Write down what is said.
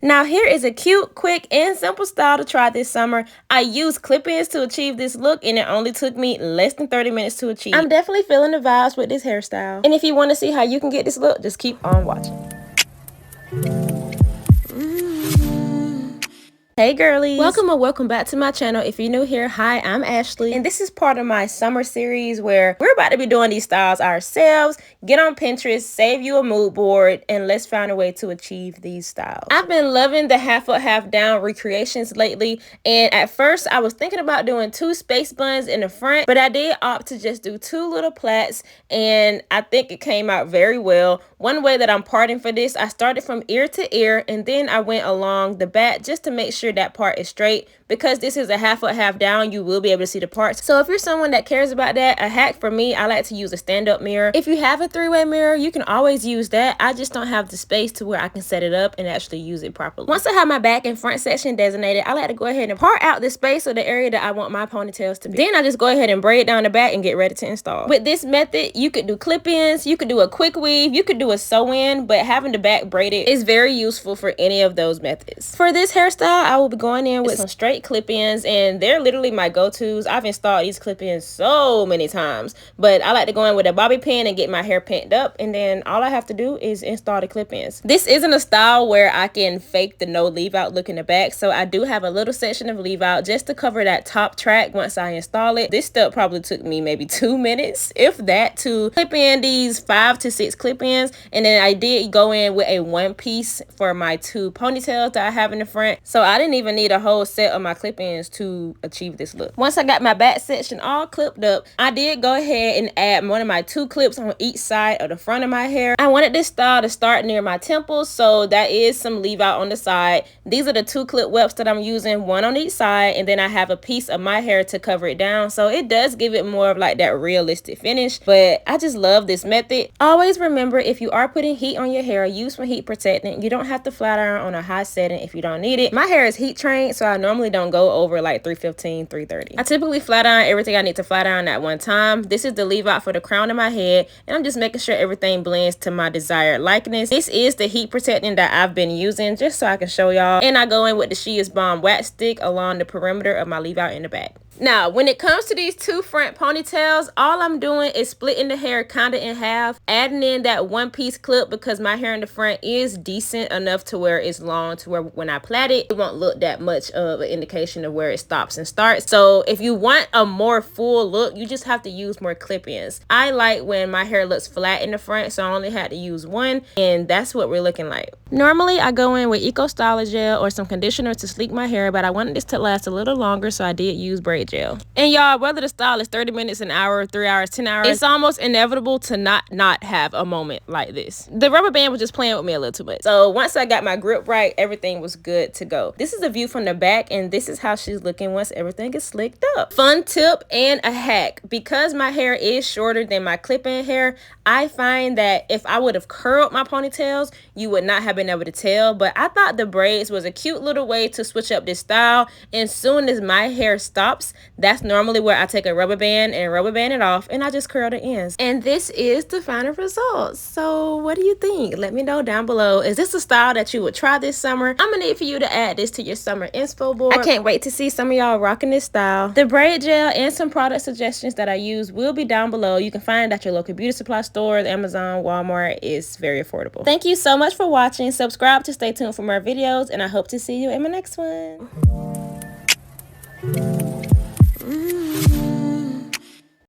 Now here is a cute, quick, and simple style to try this summer. I used clip-ins to achieve this look and it only took me less than 30 minutes to achieve. I'm definitely feeling the vibes with this hairstyle. And if you want to see how you can get this look, just keep on watching. Hey girlies, welcome or welcome back to my channel. If you're new here, hi, I'm Ashley, and this is part of my summer series where we're about to be doing these styles ourselves. Get on Pinterest, save you a mood board, and let's find a way to achieve these styles. I've been loving the half up, half down recreations lately, and at first I was thinking about doing 2 space buns in the front, but I did opt to just do 2 little plaits, and I think it came out very well. One way that I'm parting for this, I started from ear to ear, and then I went along the back just to make sure that part is straight. Because this is a half up, half down, you will be able to see the parts. So if you're someone that cares about that, a hack for me, I like to use a stand-up mirror. If you have a 3-way mirror, you can always use that. I just don't have the space to where I can set it up and actually use it properly. Once I have my back and front section designated, I like to go ahead and part out the space or the area that I want my ponytails to be. Then I just go ahead and braid down the back and get ready to install. With this method, you could do clip-ins, you could do a quick weave, you could do a sew-in, but having the back braided is very useful for any of those methods. For this hairstyle, I will be going in with some straight clip-ins, and they're literally my go-tos. I've installed these clip-ins so many times, but I like to go in with a bobby pin and get my hair pinned up, and then all I have to do is install the clip-ins. This isn't a style where I can fake the no leave out look in the back, so I do have a little section of leave out just to cover that top track once I install it. This step probably took me maybe 2 minutes, if that, to clip in these 5 to 6 clip-ins, and then I did go in with a 1-piece for my 2 ponytails that I have in the front, so I didn't even need a whole set of my clip-ins to achieve this look. Once I got my back section all clipped up, I did go ahead and add one of my 2 clips on each side of the front of my hair. I wanted this style to start near my temples, so that is some leave out on the side. These are the 2 clip webs that I'm using, one on each side, and then I have a piece of my hair to cover it down, so it does give it more of like that realistic finish. But I just love this method. Always remember, if you are putting heat on your hair, use some heat protectant. You don't have to flat iron on a high setting if you don't need it. My hair is heat trained, so I normally don't go over like 315, 330. I typically flat iron everything I need to flat iron at one time. This is the leave out for the crown of my head, and I'm just making sure everything blends to my desired likeness. This is the heat protectant that I've been using just so I can show y'all, and I go in with the She Is Bomb wax stick along the perimeter of my leave out in the back. Now, when it comes to these 2 front ponytails, all I'm doing is splitting the hair kind of in half, adding in that 1-piece clip because my hair in the front is decent enough to where it's long to where when I plait it, it won't look that much of an indication of where it stops and starts. So if you want a more full look, you just have to use more clip-ins. I like when my hair looks flat in the front, so I only had to use 1, and that's what we're looking like. Normally, I go in with Eco Styler gel or some conditioner to sleek my hair, but I wanted this to last a little longer, so I did use braid gel. And y'all, whether the style is 30 minutes, an hour, 3 hours, 10 hours, it's almost inevitable to not have a moment like this. The rubber band was just playing with me a little too much. So once I got my grip right, everything was good to go. This is a view from the back, and this is how she's looking once everything is slicked up. Fun tip and a hack. Because my hair is shorter than my clip-in hair, I find that if I would have curled my ponytails, you would not have been able to tell, but I thought the braids was a cute little way to switch up this style. And soon as my hair stops, that's normally where I take a rubber band and rubber band it off, and I just curl the ends. And this is the final results. So what do you think? Let me know down below. Is this a style that you would try this summer? I'm gonna need for you to add this to your summer inspo board. I can't wait to see some of y'all rocking this style. The braid gel and some product suggestions that I use will be down below. You can find it at your local beauty supply stores, Amazon, Walmart. It's very affordable. Thank you so much for watching. Subscribe to stay tuned for more videos, and I hope to see you in my next one.